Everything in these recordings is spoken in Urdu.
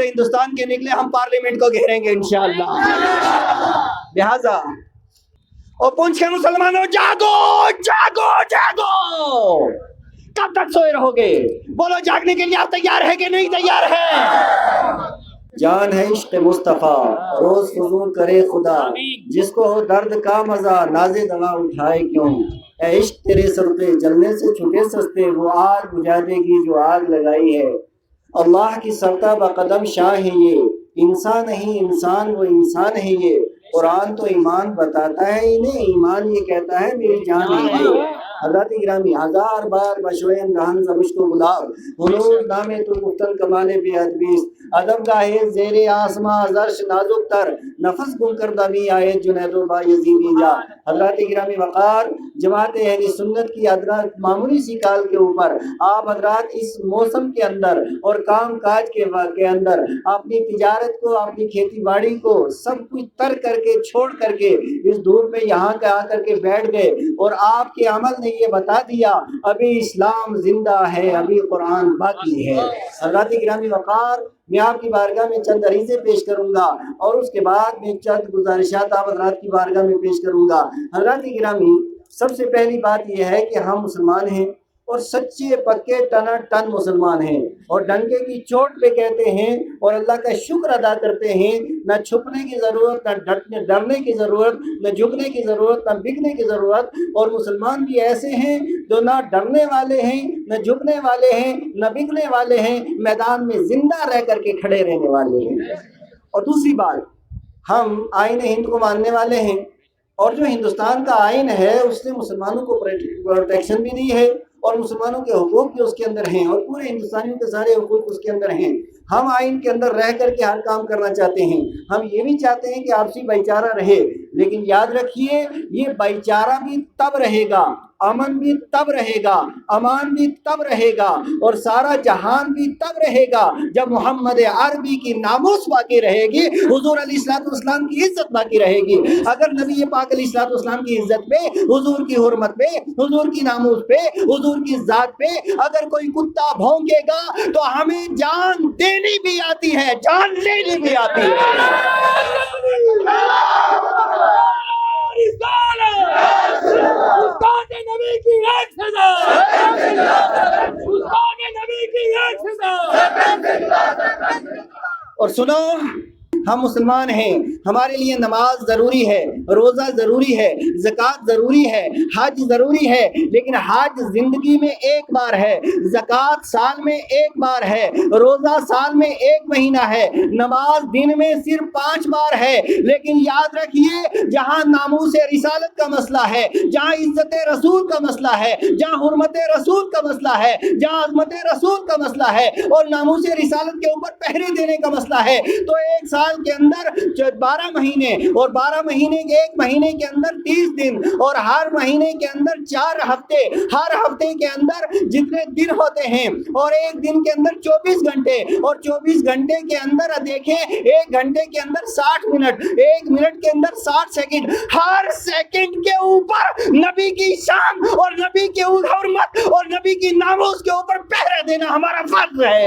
پورے ہندوستان کے نکلے، ہم پارلیمنٹ کو گھیریں گے انشاءاللہ۔ لہذا اور پونچھ کے مسلمانوں، جاگو جاگو جاگو، کب تک سوئے رہو گے؟ بولو جاگنے کے لیے آپ تیار ہے کہ نہیں تیار ہے؟ جان ہے عشق مصطفیٰ، روز فضول کرے خدا، جس کو ہو درد کا مزہ ناز دوا اٹھائے کیوں؟ اے عشق تیرے سرتے جلنے سے چھٹے سستے، وہ آگ بجھا دے گی جو آگ لگائی ہے۔ اللہ کی سرتا بقدم شاہ ہے یہ، انسان نہیں انسان وہ انسان ہے یہ۔ قرآن تو ایمان بتاتا ہے انہیں، ایمان یہ کہتا ہے میری جان ہے یہ۔ حضرات گرامی، ہزار بار بشویم دہن زبش کو گلاب، حضور نامے تو گفتن کمال بے ادبیس، ادب گاہے زیر آسماں زرش نازک تر، نفس گم کر دمی آئے جنید و بایزیدی جا۔ حضرات گرامی وقار، جماعت اہل سنت کی حضرات معمولی سی کال کے اوپر آپ حضرات اس موسم کے اندر اور کام کاج کے اندر اپنی تجارت کو، اپنی کھیتی باڑی کو سب کچھ ترک کر کے چھوڑ کر کے اس دھوپ میں یہاں آ کر کے بیٹھ گئے، اور آپ کے عمل نے یہ بتا دیا ابھی اسلام زندہ ہے، ابھی قرآن باقی ہے۔ حضرات گرامی وقار، میں آپ کی بارگاہ میں چند عریضے پیش کروں گا اور اس کے بعد میں چند گزارشات آپ حضرات کی بارگاہ میں پیش کروں گا۔ حضرات گرامی، سب سے پہلی بات یہ ہے کہ ہم مسلمان ہیں اور سچے پکے ٹنا ٹن مسلمان ہیں، اور ڈنکے کی چوٹ پہ کہتے ہیں اور اللہ کا شکر ادا کرتے ہیں۔ نہ چھپنے کی ضرورت، نہ ڈرنے کی ضرورت، نہ جھکنے کی ضرورت، نہ بکنے کی ضرورت۔ اور مسلمان بھی ایسے ہیں جو نہ ڈرنے والے ہیں، نہ جھکنے والے ہیں، نہ بکنے والے ہیں، میدان میں زندہ رہ کر کے کھڑے رہنے والے ہیں۔ اور دوسری بات، ہم آئین ہند کو ماننے والے ہیں، اور جو ہندوستان کا آئین ہے اس نے مسلمانوں کو پروٹیکشن بھی دی ہے، اور مسلمانوں کے حقوق بھی اس کے اندر ہیں، اور پورے ہندوستانیوں کے سارے حقوق اس کے اندر ہیں۔ ہم آئین کے اندر رہ کر کے ہر کام کرنا چاہتے ہیں، ہم یہ بھی چاہتے ہیں کہ آپسی بھائی چارہ رہے، لیکن یاد رکھیے یہ بھائی چارہ بھی تب رہے گا، امن بھی تب رہے گا، امان بھی تب رہے گا، اور سارا جہان بھی تب رہے گا جب محمد عربی کی ناموس باقی رہے گی، حضور علیہ الصلوۃ والسلام کی عزت باقی رہے گی۔ اگر نبی پاک علیہ الصلوۃ والسلام کی عزت پہ، حضور کی حرمت پہ، حضور کی ناموس پہ، حضور کی ذات پہ اگر کوئی کتا بھونکے گا تو ہمیں جان دینی بھی آتی ہے، جان لینی بھی آتی ہے۔ اور سنو، ہم مسلمان ہیں، ہمارے لیے نماز ضروری ہے، روزہ ضروری ہے، زکوٰۃ ضروری ہے، حج ضروری ہے، لیکن حج زندگی میں ایک بار ہے، زکوٰۃ سال میں ایک بار ہے، روزہ سال میں ایک مہینہ ہے، نماز دن میں صرف 5 بار ہے۔ لیکن یاد رکھیے، جہاں ناموس رسالت کا مسئلہ ہے، جہاں عزت رسول کا مسئلہ ہے، جہاں حرمت رسول کا مسئلہ ہے، جہاں عظمت رسول کا مسئلہ ہے، اور ناموس رسالت کے اوپر پہرے دینے کا مسئلہ ہے، تو ایک سال کے اندر 12 مہینے، اور 12 مہینے کے ایک مہینے کے اندر 30 دن، اور ہر مہینے کے اندر 4 ہفتے، ہر ہفتے کے اندر جتنے دن ہوتے ہیں، اور ایک دن کے اندر 24 گھنٹے، اور 24 گھنٹے کے اندر دیکھیں ایک گھنٹے کے اندر 60 منٹ، ایک منٹ کے اندر 60 سیکنڈ، ہر سیکنڈ کے اوپر نبی کی شان اور نبی کی حرمت اور نبی کی ناموس کے اوپر پہرے دینا ہمارا فرض ہے۔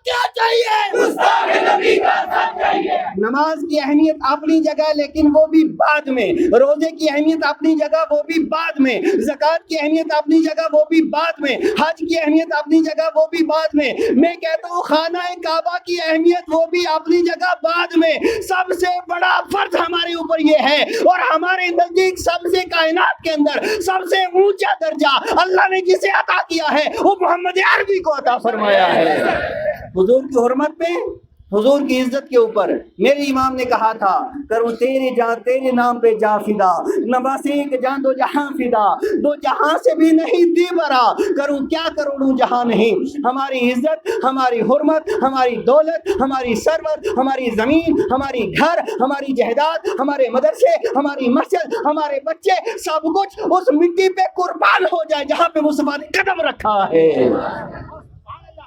کیا چاہیے؟ نماز کی اہمیت اپنی جگہ، لیکن وہ بھی بعد میں، روزے کی اہمیت اپنی جگہ، وہ بھی بعد میں، زکوٰۃ کی اہمیت اپنی جگہ، وہ بھی بعد میں، حج کی اہمیت اپنی جگہ، وہ بھی بعد میں۔ میں کہتا ہوں خانہ کعبہ کی اہمیت وہ بھی اپنی جگہ بعد میں۔ سب سے بڑا فرض ہمارے اوپر یہ ہے، اور ہمارے نزدیک سب سے کائنات کے اندر سب سے اونچا درجہ اللہ نے جسے عطا کیا ہے وہ محمد عربی کو عطا فرمایا ہے۔ حضور کی حرمت پہ، حضور کی عزت کے اوپر میرے امام نے کہا تھا، کروں تیرے جان تیرے نام پہ جا فدا، نواسی ایک جان دو جہاں فدا، دو جہاں سے بھی نہیں دی برا، کروں کیا کروڑوں جہاں نہیں۔ ہماری عزت، ہماری حرمت، ہماری دولت، ہماری ثروت، ہماری زمین، ہماری گھر، ہماری جائیداد، ہمارے مدرسے، ہماری مسجد، ہمارے بچے، سب کچھ اس مٹی پہ قربان ہو جائے جہاں پہ مصطفیٰ نے قدم رکھا ہے۔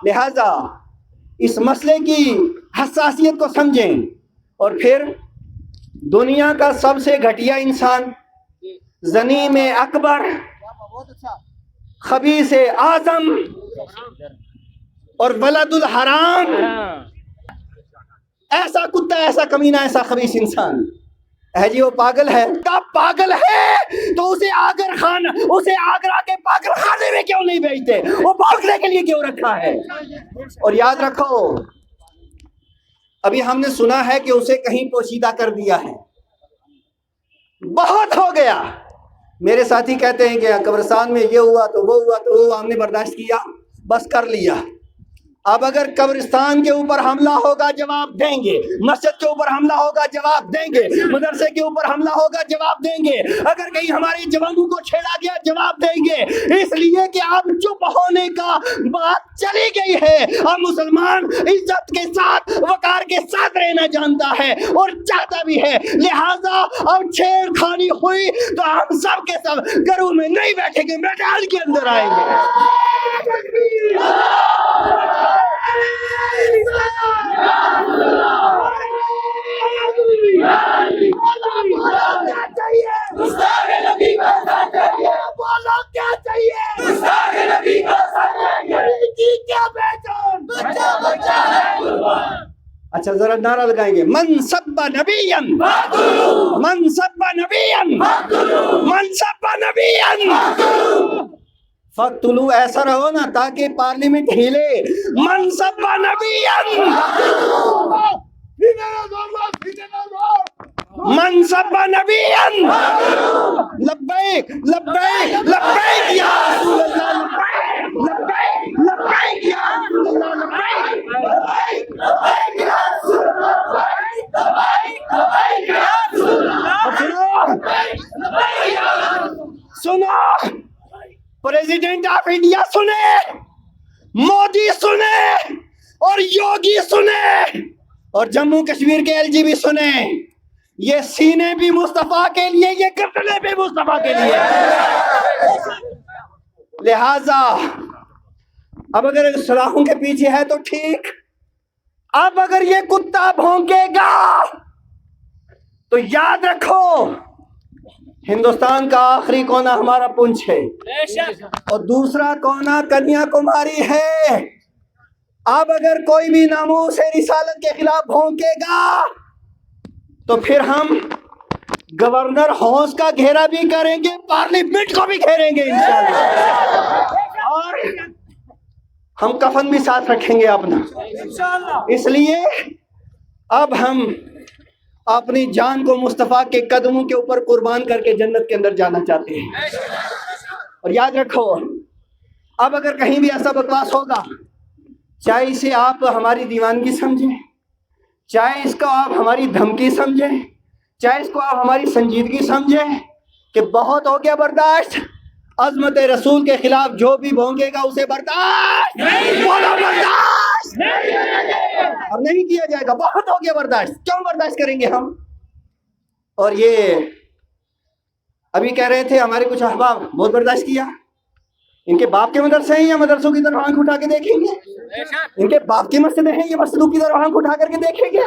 لہذا اس مسئلے کی حساسیت کو سمجھیں، اور پھر دنیا کا سب سے گھٹیا انسان، زنیم اکبر، خبیث اعظم اور ولد الحرام، ایسا کتا، ایسا کمینہ، ایسا خبیث انسان ہے جی وہ پاگل ہے۔ کب پاگل ہے تو اسے آگرہ کے پاگل خانے میں کیوں نہیں بھیجتے؟ وہ بھاگنے کے لیے کیوں رکھا ہے؟ اور یاد رکھو، ابھی ہم نے سنا ہے کہ اسے کہیں پوشیدہ کر دیا ہے۔ بہت ہو گیا۔ میرے ساتھی کہتے ہیں کہ قبرستان میں یہ ہوا تو وہ ہوا تو وہ، ہم نے برداشت کیا، بس کر لیا۔ اب اگر قبرستان کے اوپر حملہ ہوگا جواب دیں گے، مسجد کے اوپر حملہ ہوگا جواب دیں گے، مدرسے کے اوپر حملہ ہوگا جواب دیں گے، اگر کہیں ہمارے جوانوں کو چھیڑا گیا جواب دیں گے، اس لیے کہ اب چپ ہونے کا بات چلی گئی ہے۔ اب مسلمان عزت کے ساتھ، وقار کے ساتھ رہنا جانتا ہے اور چاہتا بھی ہے، لہذا اب چھیڑ خانی ہوئی تو ہم سب کے سب گھروں میں نہیں بیٹھیں گے، میدان کے اندر آئیں گے۔ اچھا ذرا نعرہ لگائیں گے، من سب نبیا من سب نبیا من سب نبیا فقتلوا، ایسا رہو نا تاکہ پارلیمنٹ ہلے، من سب نبیا من سب نبیا لبیک لبیک لبیک یا رسول اللہ، لبیک لبیک یا رسول اللہ، لبیک۔ سنو، پریزیڈنٹ آف انڈیا سنے، مودی سنے اور یوگی سنے اور جموں کشمیر کے ایل جی بھی سنے، یہ سینے بھی مصطفیٰ کے لیے، یہ گردنے بھی مصطفیٰ کے لیے۔ لہذا اب اگر سلاخوں کے پیچھے ہے تو ٹھیک، اب اگر یہ کتا بھونکے گا تو یاد رکھو ہندوستان کا آخری کونا ہمارا پونچھ ہے اور دوسرا کونا کنیا کماری ہے۔ اب اگر کوئی بھی ناموس رسالت کے خلاف بھونکے گا تو پھر ہم گورنر ہاؤس کا گھیرا بھی کریں گے، پارلیمنٹ کو بھی گھیریں گے انشاءاللہ، اور ہم کفن بھی ساتھ رکھیں گے اپنا۔ اس لیے اب ہم اپنی جان کو مصطفیٰ کے قدموں کے اوپر قربان کر کے جنت کے اندر جانا چاہتے ہیں۔ اور یاد رکھو، اب اگر کہیں بھی ایسا بکواس ہوگا، چاہے اسے آپ ہماری دیوانگی سمجھیں، چاہے اس کو آپ ہماری دھمکی سمجھیں، چاہے اس کو آپ ہماری سنجیدگی سمجھیں کہ بہت ہو گیا برداشت، عظمت رسول کے خلاف جو بھی بھونکے گا اسے برداشت اور نہیں کیا جائے گا۔ بہت ہو گیا برداشت، کیوں برداشت کریں گے ہم؟ اور یہ ابھی کہہ رہے تھے ہمارے کچھ احباب بہت برداشت کیا، ان کے باپ کے مدرسے ہیں یا مدرسوں کی طرف آنکھ اٹھا کے دیکھیں گے؟ ان کے باپ کی مسجدیں ہیں یہ مسجدوں کی طرف آنکھ اٹھا کر کے دیکھیں گے؟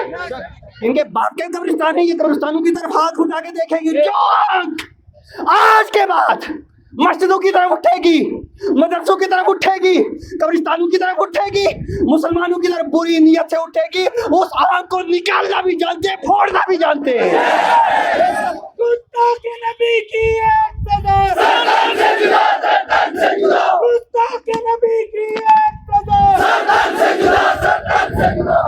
ان کے باپ کے قبرستان ہیں یہ قبرستانوں کی طرف آنکھ اٹھا کے دیکھیں گے؟ جو آنکھ آج کے بعد مسجدوں کی طرف اٹھے گی، مدرسوں کی طرف اٹھے گی، قبرستانوں کی طرف اٹھے گی، مسلمانوں کی طرف بری نیت سے اٹھے گی، اس آنکھ کو نکالنا بھی جانتے ہیں، پھوڑنا بھی جانتے ہیں۔ کتا کے نبی کی ایک صدا، سردار سے جدا، سردار سے جدا، کتا کے نبی کی ایک صدا، سردار سے جدا، سردار سے جدا،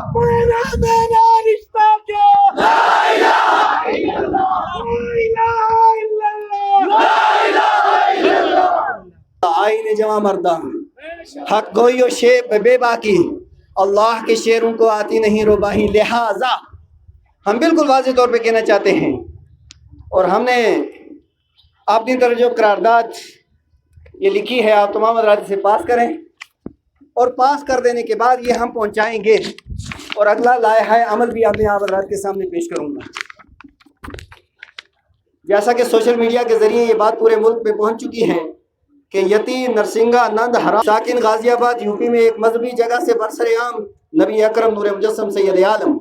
میرا رشتہ کیا، لا الہ الا اللہ، لا الہ الا اللہ، آئین جوان مردان، حق گوئی و شیب بے باکی، اللہ کے شیروں کو آتی نہیں روباہی۔ لہٰذا ہم بالکل واضح طور پہ کہنا چاہتے ہیں، اور ہم نے اپنی طرف جو قرارداد یہ لکھی ہے آپ تمام حضرات سے پاس کریں، اور پاس کر دینے کے بعد یہ ہم پہنچائیں گے اور اگلا لائحہ عمل بھی اپنے آپ حضرات کے سامنے پیش کروں گا۔ جیسا کہ سوشل میڈیا کے ذریعے یہ بات پورے ملک میں پہنچ چکی ہے کہ یتی نرسنگا نند حرام ساکن غازی آباد یو پی میں ایک مذہبی جگہ سے برسر عام نبی اکرم نور مجسم سید عالم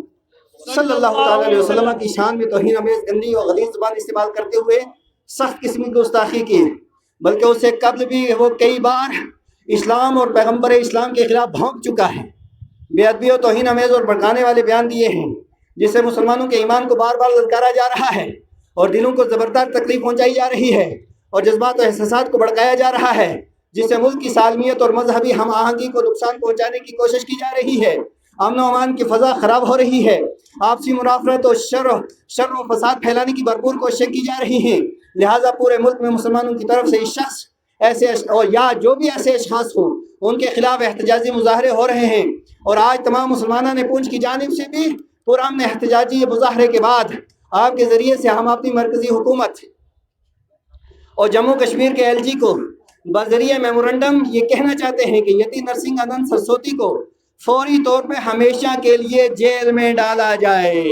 صلی اللہ تعالیٰ علیہ وسلم کی شان میں توہین آمیز گندی اور غلیظ زبان استعمال کرتے ہوئے سخت قسم کی گستاخی کی، بلکہ اس سے قبل بھی وہ کئی بار اسلام اور پیغمبر اسلام کے خلاف بھونک چکا ہے، بے ادبی و توہین آمیز اور بھڑکانے والے بیان دیے ہیں، جس سے مسلمانوں کے ایمان کو بار بار للکارا جا رہا ہے اور دلوں کو زبردار تکلیف پہنچائی جا رہی ہے اور جذبات و احساسات کو بھڑکایا جا رہا ہے، جس سے ملک کی سالمیت اور مذہبی ہم آہنگی کو نقصان پہنچانے کی کوشش کی جا رہی ہے، امن و امان کی فضا خراب ہو رہی ہے، آپسی منافرت اور شر و فساد پھیلانے کی بھرپور کوششیں کی جا رہی ہیں۔ لہٰذا پورے ملک میں مسلمانوں کی طرف سے اس شخص اور یا جو بھی ایسے اشخاص ہوں ان کے خلاف احتجاجی مظاہرے ہو رہے ہیں، اور آج تمام مسلمانوں نے پونچھ کی جانب سے بھی پرامن احتجاجی مظاہرے کے بعد آپ کے ذریعے سے ہم اپنی مرکزی حکومت اور جموں کشمیر کے ایل جی کو بذریعہ میمورنڈم یہ کہنا چاہتے ہیں کہ یتی نرسنگھ اننت سرسوتی کو فوری طور پہ ہمیشہ کے لیے جیل میں ڈالا جائے۔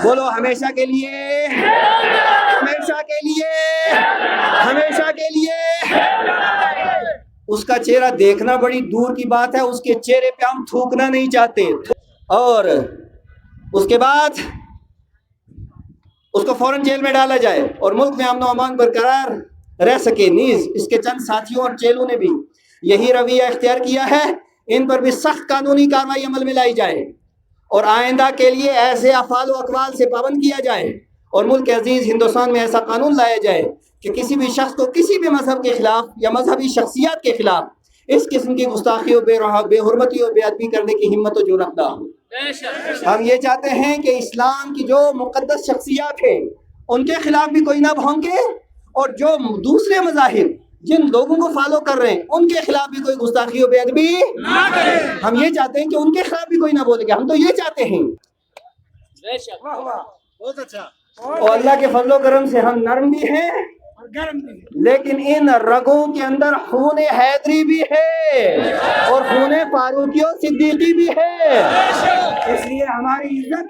بولو ہمیشہ کے لیے، ہمیشہ کے لیے، ہمیشہ کے لیے۔ اس کا چہرہ دیکھنا بڑی دور کی بات ہے، اس کے چہرے پہ ہم تھوکنا نہیں چاہتے، اور اس کے بعد اس کو فوراً جیل میں ڈالا جائے اور ملک میں امن و امان برقرار رہ سکے۔ نیز اس کے چند ساتھیوں اور چیلوں نے بھی یہی رویہ اختیار کیا ہے، ان پر بھی سخت قانونی کارروائی عمل میں لائی جائے اور آئندہ کے لیے ایسے افعال و اقوال سے پابند کیا جائے اور ملک عزیز ہندوستان میں ایسا قانون لایا جائے کہ کسی بھی شخص کو کسی بھی مذہب کے خلاف یا مذہبی شخصیات کے خلاف اس قسم کی گستاخی و بے حرمتی و بے ادبی کرنے کی ہمت و جرأت نہ ہو۔ ہم یہ چاہتے ہیں کہ اسلام کی جو مقدس شخصیات ہیں ان کے خلاف بھی کوئی نہ بھونکے، اور جو دوسرے مذاہب جن لوگوں کو فالو کر رہے ہیں ان کے خلاف بھی کوئی گستاخی و بے ادبی نہ کرے۔ ہم یہ چاہتے ہیں کہ ان کے خلاف بھی کوئی نہ بولے گا، ہم تو یہ چاہتے ہیں۔ بہت اچھا۔ اور اللہ کے فضل و کرم سے ہم نرم بھی ہیں لیکن ان رگوں کے اندر خون حیدری بھی ہے اور خون فاروقی و صدیقی بھی ہے، اس لیے ہماری عزت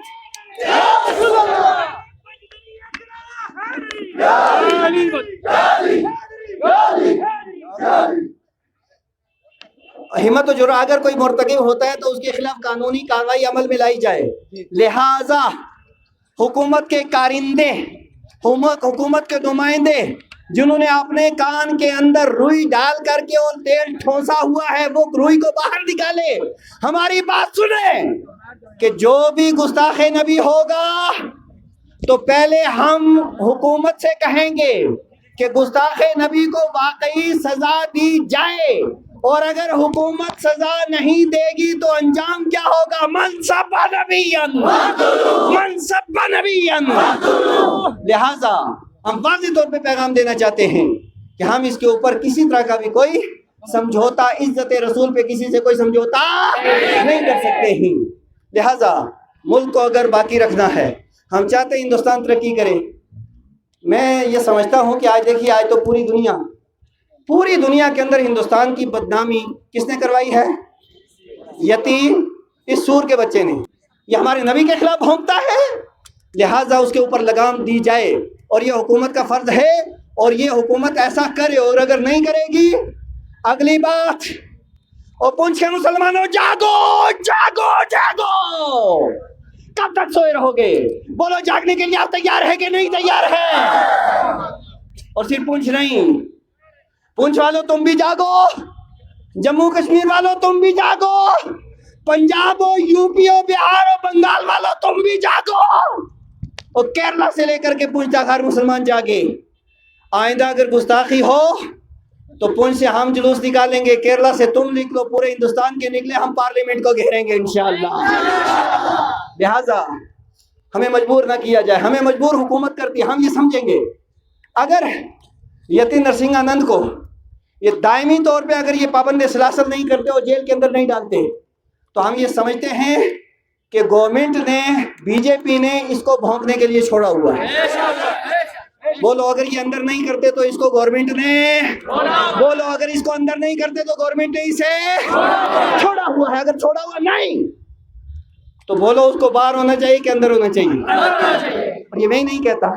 ہمت و جرأت اگر کوئی مرتکب ہوتا ہے تو اس کے خلاف قانونی کارروائی عمل میں لائی جائے۔ لہذا حکومت کے کارندے، حکومت کے نمائندے جنہوں نے اپنے کان کے اندر روئی ڈال کر کے اور تیل ٹھونسا ہوا ہے وہ روئی کو باہر نکالے، ہماری بات سنیں کہ جو بھی گستاخ نبی ہوگا تو پہلے ہم حکومت سے کہیں گے کہ گستاخ نبی کو واقعی سزا دی جائے، اور اگر حکومت سزا نہیں دے گی تو انجام کیا ہوگا؟ من سب نبیًا من سب نبیًا۔ لہذا ہم واضح طور پہ پیغام دینا چاہتے ہیں کہ ہم اس کے اوپر کسی طرح کا بھی کوئی سمجھوتا، عزت رسول پہ کسی سے کوئی سمجھوتا نہیں کر سکتے ہیں۔ لہذا ملک کو اگر باقی رکھنا ہے، ہم چاہتے ہیں ہندوستان ترقی کرے۔ میں یہ سمجھتا ہوں کہ آج دیکھیے، آج تو پوری دنیا کے اندر ہندوستان کی بدنامی کس نے کروائی ہے؟ یتیم، اس سور کے بچے نے۔ یہ ہمارے نبی کے خلاف بھونکتا ہے، لہٰذا اس کے اوپر لگام دی جائے، اور یہ حکومت کا فرض ہے، اور یہ حکومت ایسا کرے، اور اگر نہیں کرے گی، اگلی بات، اور پونچھ کے مسلمانوں جاگو جاگو جاگو، کب تک سوئے رہو گے؟ بولو جاگنے کے لیے آپ تیار ہے کہ نہیں تیار ہے؟ اور صرف پونچھ نہیں، پونچھ والوں تم بھی جاگو، جموں کشمیر والوں تم بھی جاگو، پنجاب و یو پی و بہار و بنگال والوں تم بھی جاگو، اور کیرلا سے لے کر کے پونچھ تک ہر مسلمان جاگے۔ آئندہ اگر گستاخی ہو تو پونچھ سے ہم جلوس نکالیں گے، کیرلا سے تم نکلو، پورے ہندوستان کے نکلے، ہم پارلیمنٹ کو گھیریں گے انشاءاللہ۔ لہذا ہمیں مجبور نہ کیا جائے، ہمیں مجبور حکومت کرتی ہے، ہم یہ سمجھیں گے اگر یتی نرسنگھ آنند کو یہ دائمی طور پہ اگر یہ پابند سلاسل نہیں کرتے اور جیل کے اندر نہیں ڈالتے تو ہم یہ سمجھتے ہیں کہ گورنمنٹ نے، بی جے پی نے اس کو بھونکنے کے لیے چھوڑا ہوا ہے۔ بولو اگر یہ اندر نہیں کرتے تو اس کو گورنمنٹ نے، بولو اگر اس کو اندر نہیں کرتے تو گورنمنٹ نے اسے چھوڑا ہوا ہے۔ اگر چھوڑا ہوا نہیں تو بولو اس کو باہر ہونا چاہیے کہ اندر ہونا چاہیے؟ اور یہ میں ہی نہیں کہتا،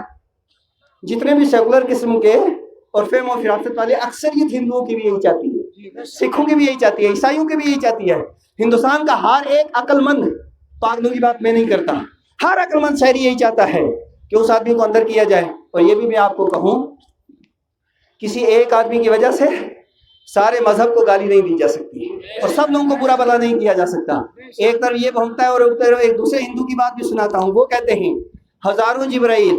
جتنے بھی سیکولر قسم کے اور فہم و فراست والے اکثریت ہندوؤں کی بھی یہی چاہتی ہے، سکھوں کی بھی یہی چاہتی ہے، عیسائیوں کی بھی یہی چاہتی ہے۔ ہندوستان کا ہر ایک عقل مند، پاگلوں کی بات میں نہیں کرتا، ہر عقل مند شہری یہی چاہتا ہے کہ اس آدمی کو اندر کیا جائے. اور یہ بھی میں آپ کو کہوں، کسی ایک آدمی کی وجہ سے سارے مذہب کو گالی نہیں دی جا سکتی اور سب لوگوں کو برا بلا نہیں کیا جا سکتا. ایک طرف یہ بھونکتا ہے اور ایک دوسرے ہندو کی بات بھی سناتا ہوں. وہ کہتے ہیں ہزاروں جبرائیل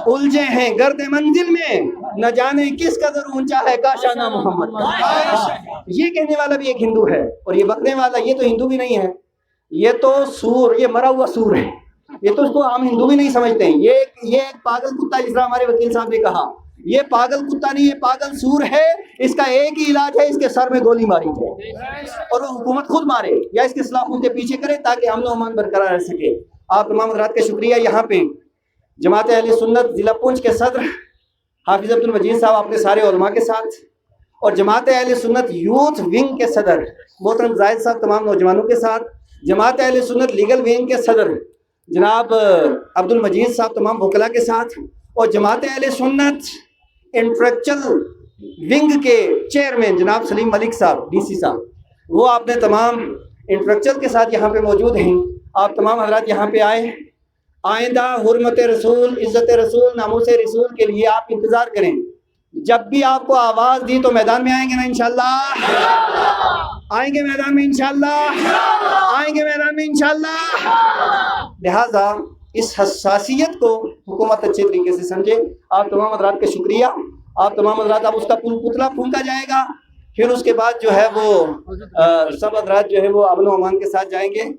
الجھے ہیں گرد منزل میں، نہ جانے کس قدر اونچا ہے کاشانہ محمد کا. یہ کہنے والا بھی ایک ہندو ہے، اور یہ بکنے والا یہ تو ہندو بھی نہیں ہے، یہ تو سور، یہ مرا ہوا سور ہے. یہ تو اس کو ہم ہندو بھی نہیں سمجھتے ہیں. یہ ایک پاگل کتا، جس طرح ہمارے وکیل صاحب نے کہا، یہ پاگل کتا نہیں، یہ پاگل سور ہے. اس کا ایک ہی علاج ہے، اس کے سر میں گولی ماری جائے اور وہ حکومت خود مارے یا اس کے خلاف ان کے پیچھے کرے تاکہ امن و امان برقرار رہ سکے. آپ تمام حضرات کا شکریہ. یہاں پہ جماعت اہل سنت ضلع پونچھ کے صدر حافظ عبد المجید صاحب اپنے سارے علماء کے ساتھ، اور جماعت اہل سنت یوتھ ونگ کے صدر محترم زاہد صاحب تمام نوجوانوں کے ساتھ، جماعت اہل سنت لیگل ونگ کے صدر جناب عبد المجید صاحب تمام وکلاء کے ساتھ، اور جماعت اہل سنت انٹلیکچوئل ونگ کے چیئرمین جناب سلیم ملک صاحب ڈی سی صاحب، وہ آپ نے تمام انٹلیکچوئل کے ساتھ یہاں پہ موجود ہیں. آپ تمام حضرات یہاں پہ آئے. آئندہ حرمت رسول، عزت رسول، ناموس رسول کے لیے آپ انتظار کریں. جب بھی آپ کو آواز دی تو میدان میں آئیں گے نا انشاءاللہ؟ آئیں گے میدان میں انشاءاللہ؟ آئیں گے میدان میں انشاءاللہ؟ لہٰذا اس حساسیت کو حکومت اچھے طریقے سے سمجھے. آپ تمام حضرات کا شکریہ. آپ تمام حضرات، اب اس کا پتلا پھونکا جائے گا، پھر اس کے بعد جو ہے وہ سب حضرات جو ہے وہ امن و امان کے ساتھ جائیں گے.